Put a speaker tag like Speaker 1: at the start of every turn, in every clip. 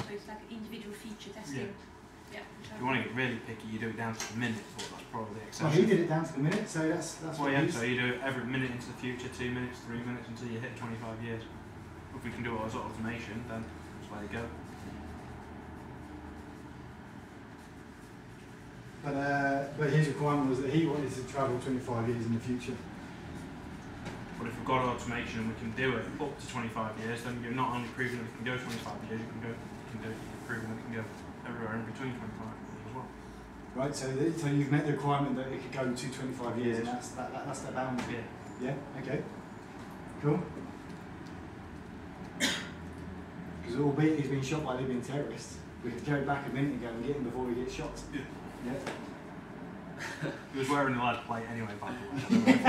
Speaker 1: So it's like individual feature testing. Yeah.
Speaker 2: If you want to get really picky, you do it down to the minute, but that's probably excessive.
Speaker 3: Well, he did it down to the minute, so that's
Speaker 2: well, yeah, so you do it every minute into the future, 2 minutes, 3 minutes, until you hit 25 years. If we can do it as automation, then that's where you go.
Speaker 3: But his requirement was that he wanted to travel 25 years in the future.
Speaker 2: But if we've got automation and we can do it up to 25 years, then you're not only proving that we can go 25 years, you're proving that we can go everywhere in between 25 years as well.
Speaker 3: Right, so you've met the requirement that it could go to 25 years, and that's the boundary.
Speaker 2: Yeah.
Speaker 3: Yeah, okay. Cool. Because albeit he's been shot by Libyan terrorists, we could go back a minute ago and get him before he gets shot.
Speaker 2: Yeah.
Speaker 3: Yeah.
Speaker 2: He was wearing the lead plate anyway, by the way.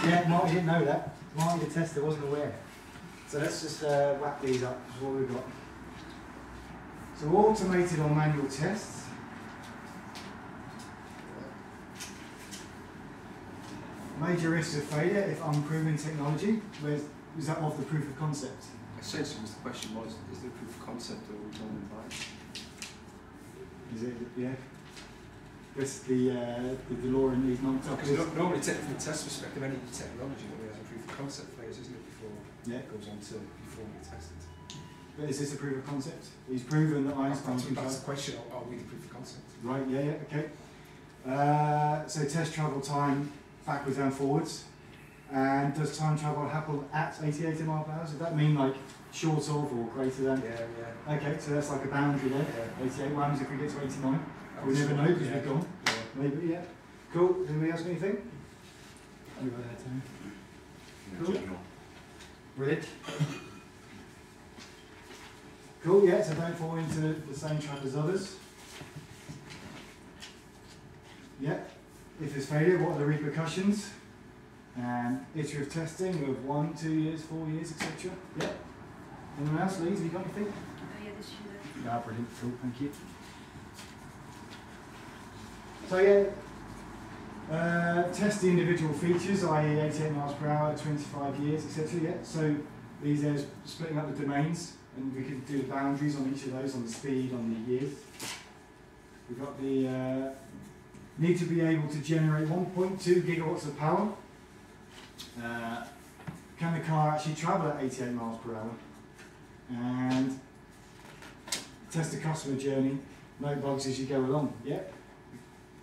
Speaker 3: Yeah, Marty didn't know that. Marty the tester wasn't aware. So let's just whack these up, that's what we've got. So automated or manual tests. Major risks of failure if unproven technology. Is that off the proof of concept?
Speaker 4: Essentially, the question was, is there proof of concept or we don't invite?
Speaker 3: Is it, yeah? This the Delorean needs
Speaker 4: because normally, from a test perspective, any technology that has a proof of concept phase, isn't it, before it goes on to before we test it.
Speaker 3: But is this a proof of concept? He's proven that Einstein can
Speaker 4: That's the question, are we the proof of concept?
Speaker 3: Right, yeah, okay. So test travel time backwards and forwards. And does time travel happen at 88 miles per hour? Does that mean like short of or greater than?
Speaker 4: Yeah.
Speaker 3: Okay, so that's like a boundary there. Yeah. 88 rhymes if we get to 89. We never know because we've gone.
Speaker 4: Yeah.
Speaker 3: Maybe, yeah. Cool. Anybody else got anything? Over there, Tony. Cool. Brilliant. Cool, yeah, so don't fall into the same trap as others. Yeah. If there's failure, what are the repercussions? And iterative testing of 1, 2 years, 4 years, etc. Yeah. Anyone else, Lee? Have you got anything?
Speaker 1: Yeah, this should.
Speaker 3: Yeah, brilliant. Cool, thank you. So yeah, test the individual features, i.e. 88 miles per hour, 25 years, etc. Yeah. So these are splitting up the domains, and we can do the boundaries on each of those, on the speed, on the years. We've got the need to be able to generate 1.2 gigawatts of power. Can the car actually travel at 88 miles per hour? And test the customer journey, no bugs as you go along. Yeah.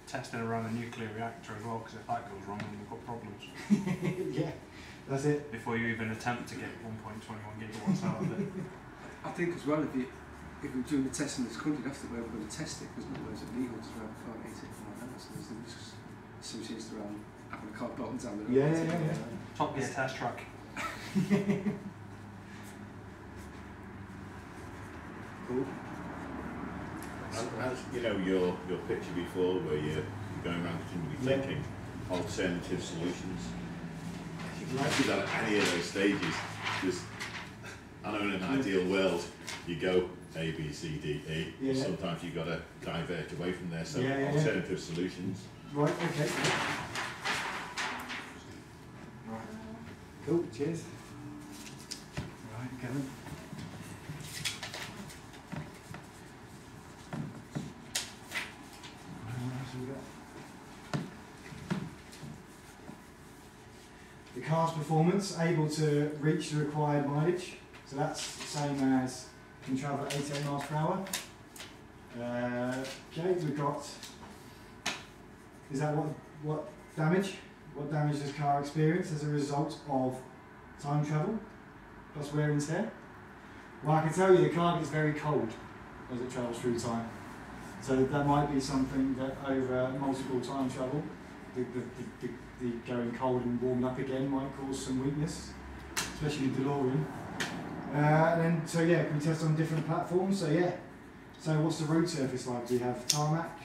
Speaker 2: Testing around a nuclear reactor as well, because if that goes wrong, then we've got problems.
Speaker 3: Yeah, that's it.
Speaker 2: Before you even attempt to get 1.21 gigawatts out of it.
Speaker 4: I think as well, if we're doing the testing in this country, that's the way we're going to test it, because not loads of legals around 5, 8, 5 hours, so there's the risks associated around having a car bottom down the road.
Speaker 3: Yeah.
Speaker 2: Top Gear test track.
Speaker 3: Cool.
Speaker 5: As you know, your picture before, where you're going around continually thinking alternative solutions. You can do that at any of those stages. Just, I know in an ideal world, you go A, B, C, D, E.
Speaker 3: Yeah.
Speaker 5: Sometimes you've got to divert away from there. So alternative solutions.
Speaker 3: Right. Okay. Right. Cool. Cheers. Right, Kevin. The car's performance, able to reach the required mileage, so that's the same as can travel at 88 miles per hour. Okay, we've got, is that what damage? What damage does the car experience as a result of time travel, plus wear and tear? Well, I can tell you the car gets very cold as it travels through time. So that might be something that over multiple time travel, the going cold and warming up again might cause some weakness, especially in Delorean. And so yeah, can we test on different platforms? So yeah. So what's the road surface like? Do you have tarmac?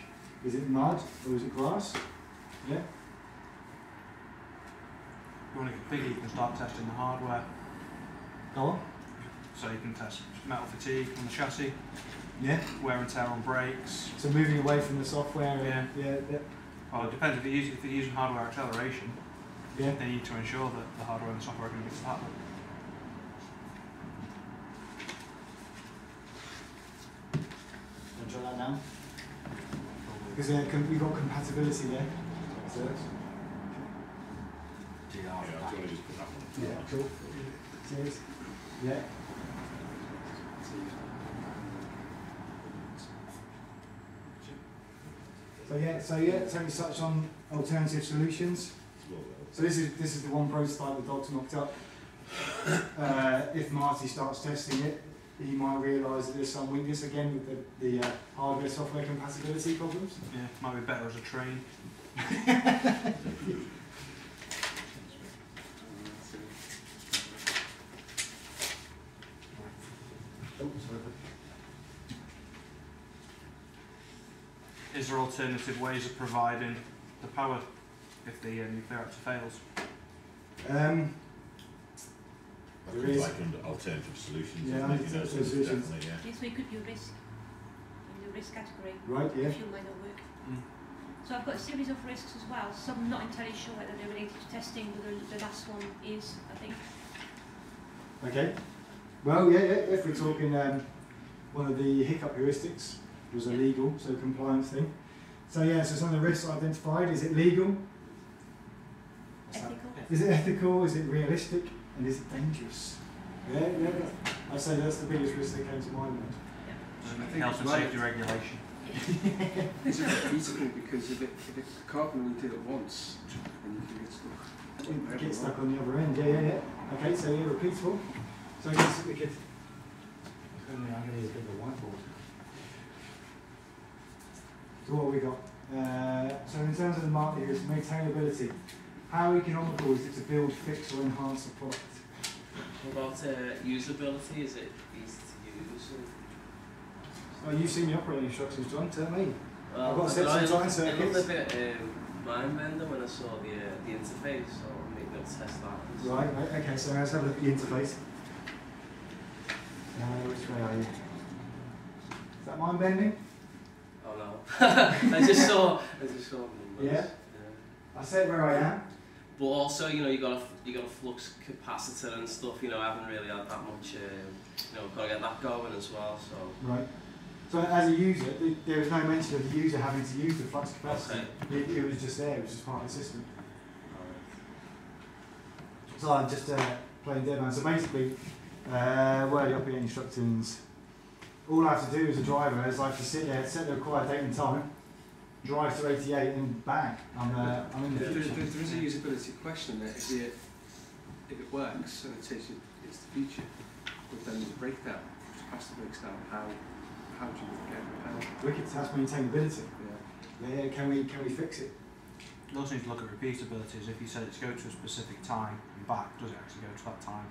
Speaker 3: Is it mud or is it grass? Yeah.
Speaker 2: If you want to get bigger, you can start testing the hardware.
Speaker 3: Go on.
Speaker 2: So you can test metal fatigue on the chassis.
Speaker 3: Yeah.
Speaker 2: Wear and tear on brakes.
Speaker 3: So moving away from the software. Yeah.
Speaker 2: Well, it depends. If you're using hardware acceleration,
Speaker 3: yeah,
Speaker 2: they need to ensure that the hardware and the software are going to be compatible.
Speaker 3: down. Because we've got compatibility there. So that's,
Speaker 5: Yeah, do you want to just put that one?
Speaker 3: yeah, cool. Cheers. Yeah. So we touched on alternative solutions. So this is the one prototype the doctor knocked up. If Marty starts testing it, he might realise that there's some weakness again with the hardware-software compatibility problems.
Speaker 2: Yeah, might be better as a train. Is there alternative ways of providing the power if the nuclear reactor fails?
Speaker 5: That
Speaker 3: There
Speaker 5: comes
Speaker 3: is.
Speaker 5: like under alternative solutions.
Speaker 3: Yeah,
Speaker 5: isn't it?
Speaker 3: alternative
Speaker 5: So it's
Speaker 3: solutions.
Speaker 5: definitely, yeah.
Speaker 1: Yes, so it could be a risk in the risk category.
Speaker 3: Right, yeah.
Speaker 1: The fuel might not work. So I've got a series of risks as well. Some not entirely sure whether they're related to testing, but the last one is, I think.
Speaker 3: Okay. Well, yeah. If we're talking one of the hiccup heuristics was illegal, so compliance thing. So yeah, so some of the risks identified. Is it legal?
Speaker 1: Ethical.
Speaker 3: Is it ethical? Is it realistic? And is it dangerous? Yeah. I'd say that's the biggest risk that came to mind.
Speaker 4: I think
Speaker 2: Health
Speaker 4: as
Speaker 2: and
Speaker 4: well,
Speaker 2: safety regulation.
Speaker 4: it's repeatable because if it can't only do it once, then you can get stuck.
Speaker 3: Get stuck on the other end. Yeah. Okay, so yeah, repeatable. So I guess we could. I'm going to need a bit of a whiteboard. So what have we got? So in terms of the market here, it's maintainability. How economical is it to build, fix or enhance a product?
Speaker 6: What about usability? Is it easy to use?
Speaker 3: Oh, you've seen the operating instructions, John, tell me.
Speaker 6: Well,
Speaker 3: I've got sets and time
Speaker 6: It
Speaker 3: circuits.
Speaker 6: looked a bit mind-bender when I saw the interface, so maybe I'll test that.
Speaker 3: Right, okay, so let's have a look at the interface. Which way are you? Is that mind bending?
Speaker 6: Oh no. I just saw numbers.
Speaker 3: Yeah. I said where I am.
Speaker 6: But also, you got a flux capacitor and stuff. I haven't really had that much. Got to get that going as well. So.
Speaker 3: Right. So as a user, there was no mention of the user having to use the flux capacitor.
Speaker 6: Okay.
Speaker 3: It was just there. It was just part of the system. So I'm just playing dead man. So basically, where are the operating instructions? All I have to do as a driver is I have to sit there, set the required date and time, drive to 88 and bang, I'm in the future.
Speaker 4: There is a usability question that if it works and it takes you it's the future, but then there's a breakdown, if the capacitor breaks down, how do you get repaired?
Speaker 3: Wicked, that's maintainability.
Speaker 4: Yeah.
Speaker 3: Yeah, can we fix it?
Speaker 2: You also need to look at repeatability, as if you said it to go to a specific time and back, does it actually go to that time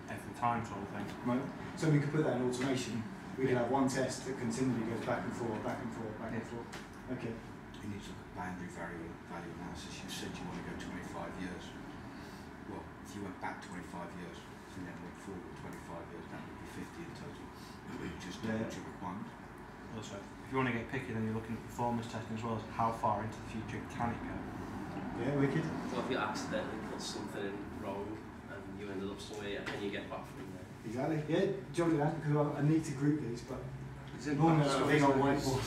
Speaker 2: every time sort of thing?
Speaker 3: Right. So we could put that in automation. We could have one test that continually goes back and forth, back and forth, back and forth. Okay.
Speaker 7: You need to look at boundary value analysis. You said you want to go 25 years. Well, if you went back 25 years and then went forward 25 years, that would be 50 in total. Just double your requirement.
Speaker 2: Also, if you want to get picky, then you're looking at performance testing as well as how far into the future can it go.
Speaker 3: Yeah, wicked.
Speaker 6: What if you accidentally put something in wrong and you ended up somewhere and you get back from there?
Speaker 3: Exactly. Yeah, jolly that because I need to group these, but
Speaker 4: There's
Speaker 3: normally
Speaker 4: impact
Speaker 3: I've got a
Speaker 4: as
Speaker 3: big old
Speaker 4: well.
Speaker 3: whiteboard.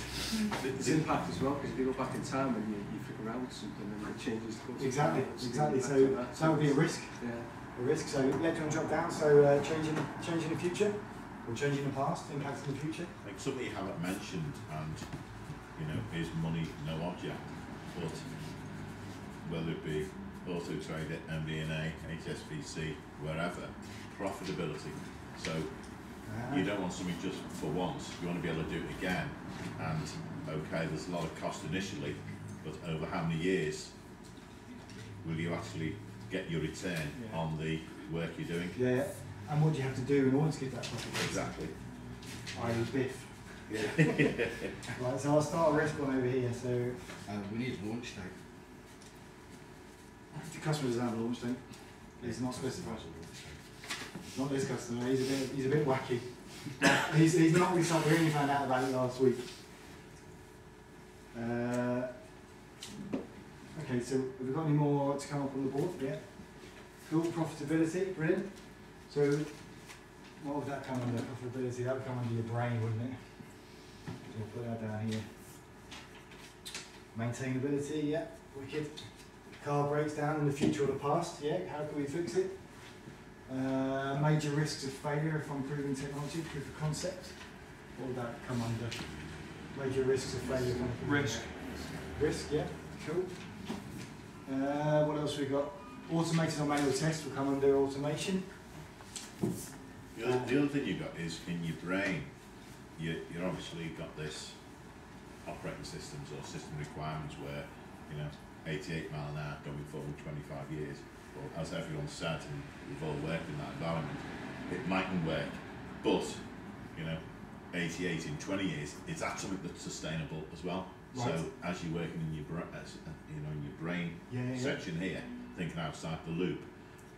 Speaker 4: There's impact as well, because if you go back in time and you flick around with something and it changes the course.
Speaker 3: Exactly. So that would be a risk.
Speaker 4: Yeah.
Speaker 3: A risk. So yeah, do you want to drop down? So changing the future or changing the past, impacting the future.
Speaker 5: I think something you haven't mentioned, and is money no object, but whether it be auto trader, MBNA, HSBC, wherever, profitability. So you don't want something just for once, you want to be able to do it again. And okay, there's a lot of cost initially, but over how many years will you actually get your return on the work you're doing?
Speaker 3: Yeah. And what do you have to do in order to get that profitability?
Speaker 5: Exactly.
Speaker 3: I.e. biff.
Speaker 5: Yeah.
Speaker 3: Right, so I'll start a risk one over here. So
Speaker 7: We need launch date.
Speaker 3: the customer doesn't have a launch date. It's not specified. Not this customer. He's a bit wacky. he's not. We only found out about it last week. Okay, so have we got any more to come up on the board? Yeah. Cool. Profitability. Brilliant. So what would that come under? Profitability. That would come under your brain, wouldn't it? We'll put that down here. Maintainability, yeah, wicked. Car breaks down in the future or the past, yeah, how can we fix it? Major risks of failure from proving technology, proof of concept. What would that come under? Major risks of failure from
Speaker 2: Risk.
Speaker 3: Risk, yeah, cool. What else we got? Automated or manual test will come under automation.
Speaker 5: The other thing you've got is in your brain, you're obviously got this operating systems or system requirements where, 88 mile an hour going forward 25 years. Well, as everyone said, and we've all worked in that environment, it mightn't work, but 88 in 20 years, is that something that's sustainable as well?
Speaker 3: Right.
Speaker 5: So as you're working in your in your brain section here, thinking outside the loop,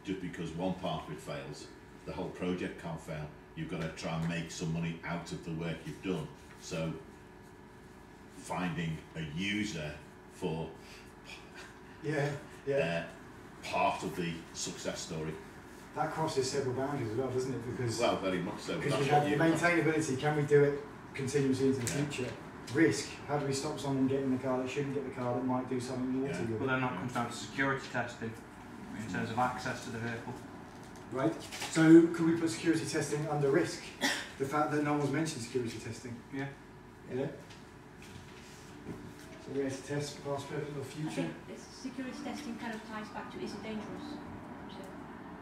Speaker 5: just because one part of it fails, the whole project can't fail. You've got to try and make some money out of the work you've done. So finding a user for part of the success story.
Speaker 3: That crosses several boundaries as well, doesn't it? Because
Speaker 5: Very much so.
Speaker 3: because you have maintainability, can we do it continuously into the future? Risk, how do we stop someone getting the car that shouldn't get the car that might do something naughty with it?
Speaker 2: Well, then that comes down to security testing in terms of access to the vehicle.
Speaker 3: Right, so could we put security testing under risk? The fact that no one's mentioned security testing?
Speaker 2: Yeah.
Speaker 3: Yeah. So we have to test past, present or
Speaker 1: I
Speaker 3: future?
Speaker 1: think this security testing kind of ties back to is it dangerous? So,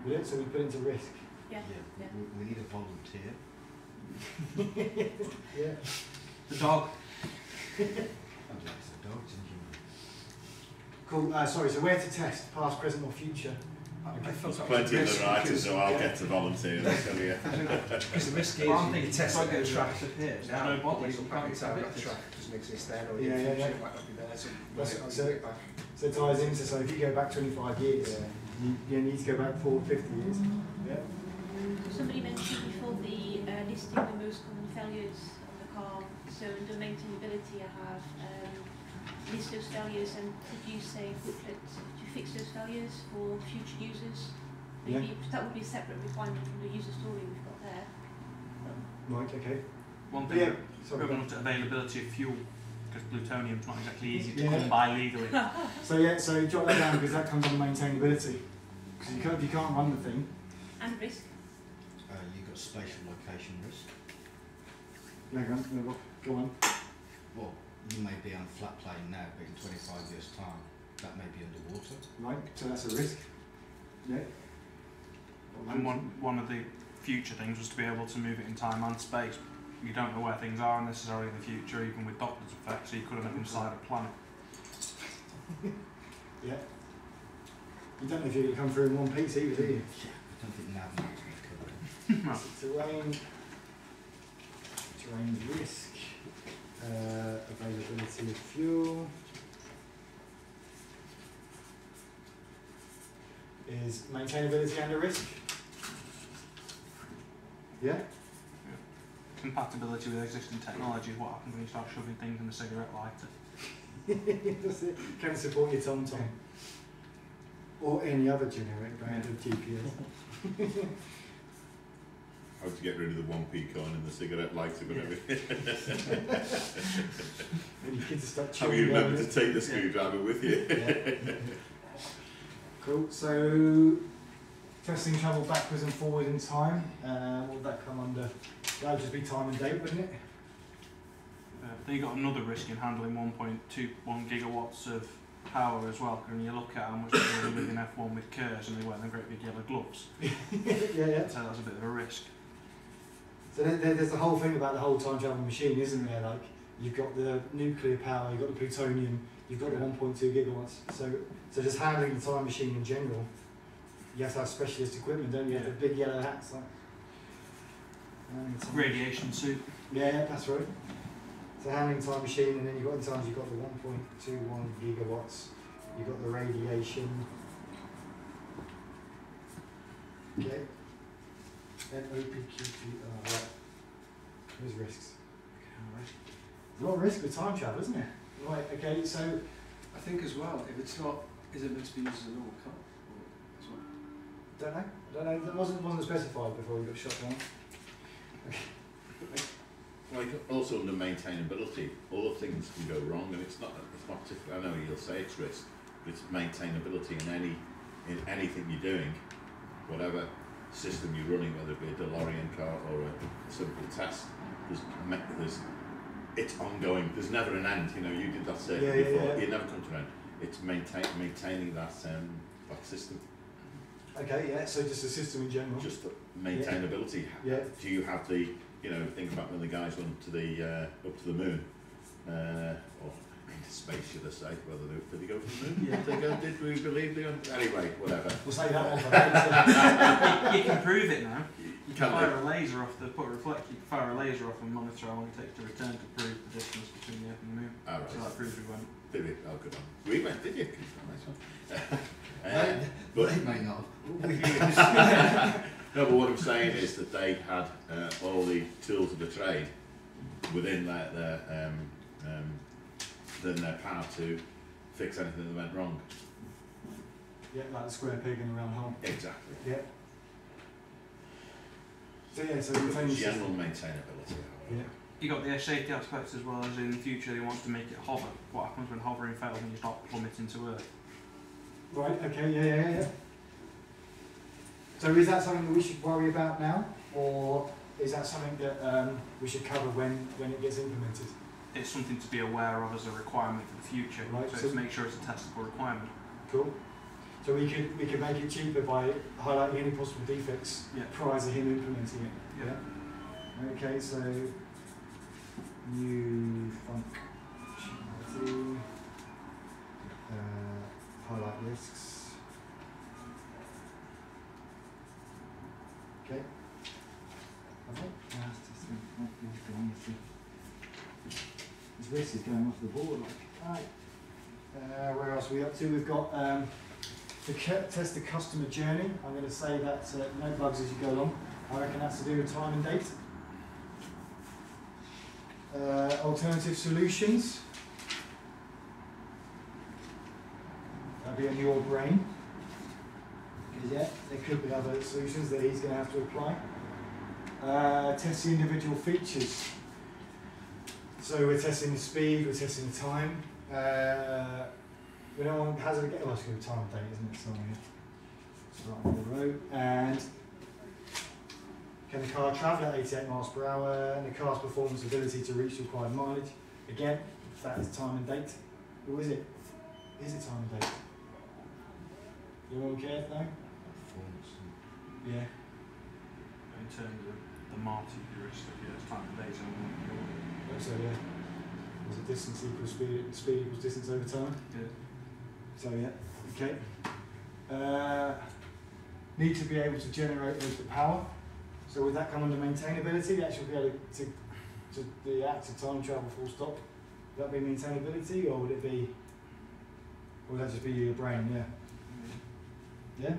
Speaker 3: Will it? So we put it into risk?
Speaker 1: yeah.
Speaker 7: Yeah, we need a volunteer.
Speaker 3: Yeah.
Speaker 2: The dog.
Speaker 7: Oh, that's the dogs and human.
Speaker 3: Cool, sorry, so where to test, past, present or future?
Speaker 5: There's plenty of the writers, so I'll get to volunteer.
Speaker 4: Because the risk is you test it, the track disappears.
Speaker 2: Now, no body,
Speaker 4: when
Speaker 2: so
Speaker 4: you
Speaker 2: you
Speaker 4: back
Speaker 2: can't
Speaker 4: inside that
Speaker 2: predict it.
Speaker 4: track, doesn't exist then, or
Speaker 3: Yeah,
Speaker 4: in the
Speaker 3: yeah,
Speaker 4: future
Speaker 3: yeah.
Speaker 4: it might not be there, so
Speaker 3: That's-
Speaker 4: when you get back.
Speaker 3: So it ties into, so if you go back 25 years, you need to go back forward 50 years. Yeah.
Speaker 1: Somebody mentioned before the listing the most common failures on the car. So under maintainability, I have list those failures and produce a booklet to fix those failures for future users. Maybe that would be a separate requirement from the user story we've got there.
Speaker 3: Right, okay.
Speaker 2: One thing,
Speaker 3: Yeah,
Speaker 2: we
Speaker 3: sorry.
Speaker 2: haven't looked at availability of fuel, because plutonium's not exactly easy to
Speaker 3: Yeah.
Speaker 2: come by legally.
Speaker 3: So jot that down because that comes under maintainability. Because you can't run the thing.
Speaker 1: And risk.
Speaker 7: You've got spatial location risk.
Speaker 3: No, go on.
Speaker 7: Well, you may be on a flat plane now, but in 25 years' time, that may be underwater.
Speaker 3: Right, so that's a risk. Yeah.
Speaker 2: And one of the future things was to be able to move it in time and space. You don't know where things are necessarily in the future, even with Doppler's effect, so you could have been inside a planet.
Speaker 3: Yeah. You don't know if you're going to come through in one piece either, do you?
Speaker 7: I don't think nav maps would cover it.
Speaker 3: Terrain risk, availability of fuel. Is maintainability under risk? Yeah?
Speaker 2: Compatibility with existing technology is what happens when you start shoving things in a cigarette lighter.
Speaker 3: That's it. Can support your TomTom. Or any other generic brand of GPS.
Speaker 5: How to get rid of the 1p coin and the cigarette lighter, whatever.
Speaker 3: And your kids start
Speaker 5: Have you
Speaker 3: chewing down
Speaker 5: remembered
Speaker 3: it.
Speaker 5: to take the screwdriver with you?
Speaker 3: Yeah. Cool. So testing travel backwards and forward in time. What would that come under? That would just be time and date, wouldn't it?
Speaker 2: Then you've got another risk in handling 1.21 gigawatts of power as well. When you look at how much they're doing with an F1 with curves and they wear them great big yellow gloves.
Speaker 3: Yeah.
Speaker 2: So that's a bit of a risk.
Speaker 3: So there's the whole thing about the whole time travel machine, isn't there? Like you've got the nuclear power, you've got the plutonium, you've got the 1.2 gigawatts. So just handling the time machine in general, you have to have specialist equipment, don't you? You have the big yellow hats. Like,
Speaker 2: Radiation suit.
Speaker 3: Yeah, that's right. So handling time machine, and then you've got in times you've got the 1.21 gigawatts, you've got the radiation. Okay. NOPQT. Right. There's risks. There's a lot of risk with time travel, isn't there? Right. Okay. So
Speaker 4: I think as well, if it's not, is it meant to be used as a normal car? Or as well?
Speaker 3: don't know. That wasn't specified before we got shot down. Okay.
Speaker 5: like also under maintainability, all of things can go wrong, and it's not particularly, I know you'll say it's risk, but it's maintainability in anything you're doing, whatever system you're running, whether it be a Delorean car or a simple test. There's it's ongoing. There's never an end. You know, you did that circuit before. You never come to an end. It's maintaining that system.
Speaker 3: Okay, yeah. So just the system in general.
Speaker 5: Just the maintainability.
Speaker 3: Yeah.
Speaker 5: Do you have the, you know, think about when the guys went to the up to the moon, or into space, should I say? Whether did they go to the moon?
Speaker 3: Yeah.
Speaker 5: Did we believe they went? Anyway, whatever.
Speaker 3: We'll say that one for later.
Speaker 2: You can prove it now. You can
Speaker 5: Can
Speaker 2: fire a laser off the you can fire a laser off and monitor how long it takes to return to prove the distance between the Earth and the moon.
Speaker 5: All right.
Speaker 2: So that proves we went.
Speaker 5: Did it? Oh, good on. We went, did you? Nice one.
Speaker 7: But they may not.
Speaker 5: No, but what I'm saying is that they had all the tools of the trade within their power to fix anything that went wrong.
Speaker 3: Yeah, like the square peg in a round hole.
Speaker 5: Exactly.
Speaker 3: Yeah. So yeah, so maintaining
Speaker 5: general maintainability.
Speaker 3: Yeah.
Speaker 2: You got the safety aspects as well as in the future they want to make it hover. What happens when hovering fails and you start plummeting to Earth?
Speaker 3: Right. Okay. Yeah. So is that something that we should worry about now, or is that something that we should cover when it gets implemented?
Speaker 2: It's something to be aware of as a requirement for the future.
Speaker 3: Right,
Speaker 2: So to make sure it's a testable requirement.
Speaker 3: Cool. So we could make it cheaper by highlighting any possible defects prior to him implementing it. Yeah. Okay. So new functionality. Highlight risks. Okay. This risk is going off the board. Right. Where else are we up to? We've got to test the customer journey. I'm going to say that no bugs as you go along. I reckon that's to do with time and date. Alternative solutions. That'll be on your brain. Because there could be other solutions that he's going to have to apply. Test the individual features. So we're testing the speed, we're testing the time. We don't want hazard again. Well, it's going to be time and date, isn't it? So it's right on the road. And can the car travel at 88 miles per hour? And the car's performance ability to reach required mileage. Again, that is time and date. Or is it? Is it time and date? Anyone care though? Yeah.
Speaker 2: In terms of the MARTY heuristic, it's time and date.
Speaker 3: So yeah. There's a distance equals speed equals distance over time.
Speaker 2: Yeah.
Speaker 3: So yeah, okay. Need to be able to generate the power. So would that come under maintainability? The actual be able to the act of time travel full stop. Would that be maintainability, or would it be? Or would that just be your brain? Yeah. Yeah.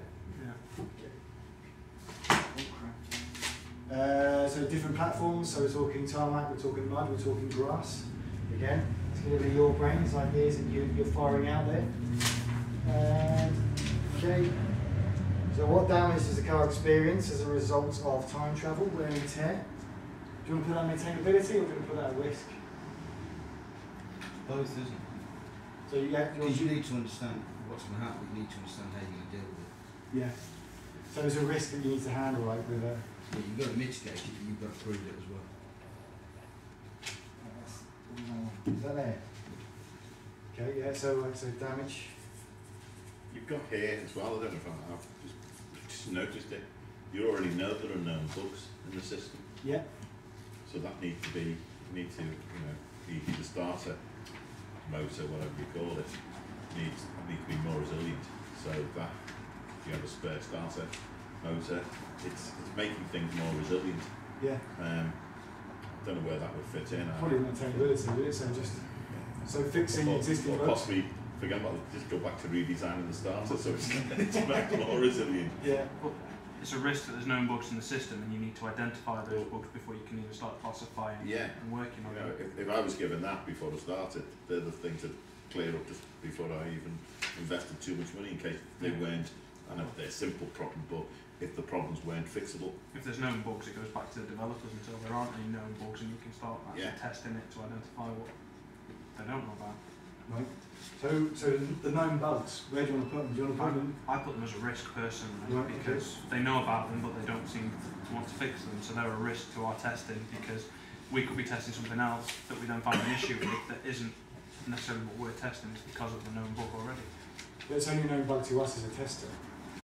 Speaker 2: Yeah.
Speaker 3: So different platforms. So we're talking tarmac, we're talking mud, we're talking grass. Again, it's going to be your brains, ideas that you're firing out there. Okay. So what damage does the car experience as a result of time travel, wear and tear? Do you want to put that maintainability, or do you want to put that at risk?
Speaker 7: Both, isn't it?
Speaker 3: So
Speaker 7: Because you need to understand what's going to happen. You need to understand how you're going to deal with it.
Speaker 3: Yeah. So there's a risk that you need to handle, like with a.
Speaker 7: Yeah, you've got to mitigate it, but you've got to prove it as well.
Speaker 3: Is that there? Okay, yeah, so damage.
Speaker 5: You've got here as well, I don't know if I've just noticed it. You already know there are known bugs in the system.
Speaker 3: Yeah.
Speaker 5: So that needs to be, the starter, motor, whatever you call it, needs to be more resilient. So that, if you have a spare starter motor, it's making things more resilient.
Speaker 3: Yeah.
Speaker 5: Don't know where that would fit in.
Speaker 3: Probably maintainability, would it? So just fixing existing bugs.
Speaker 5: Possibly, forget about it, just go back to redesigning the starter so it's more resilient.
Speaker 3: Yeah.
Speaker 2: But it's a risk that there's known bugs in the system, and you need to identify those bugs before you can even start classifying and working on them.
Speaker 5: If I was given that before I started, they're the things to clear up just before I even invested too much money in case they weren't. I know they're simple problem, but if the problems weren't fixable.
Speaker 2: If there's known bugs, it goes back to the developers until there aren't any known bugs, and you can start that actually testing it to identify what they don't know about.
Speaker 3: Right. So the known bugs, where do you want to put them? Do you want to put them?
Speaker 2: I put them as a risk personally,
Speaker 3: Right,
Speaker 2: because they know about them but they don't seem to want to fix them, so they're a risk to our testing, because we could be testing something else that we then find an issue with that isn't necessarily what we're testing, it's because of the known bug already.
Speaker 3: But it's only a known bug to us as a tester.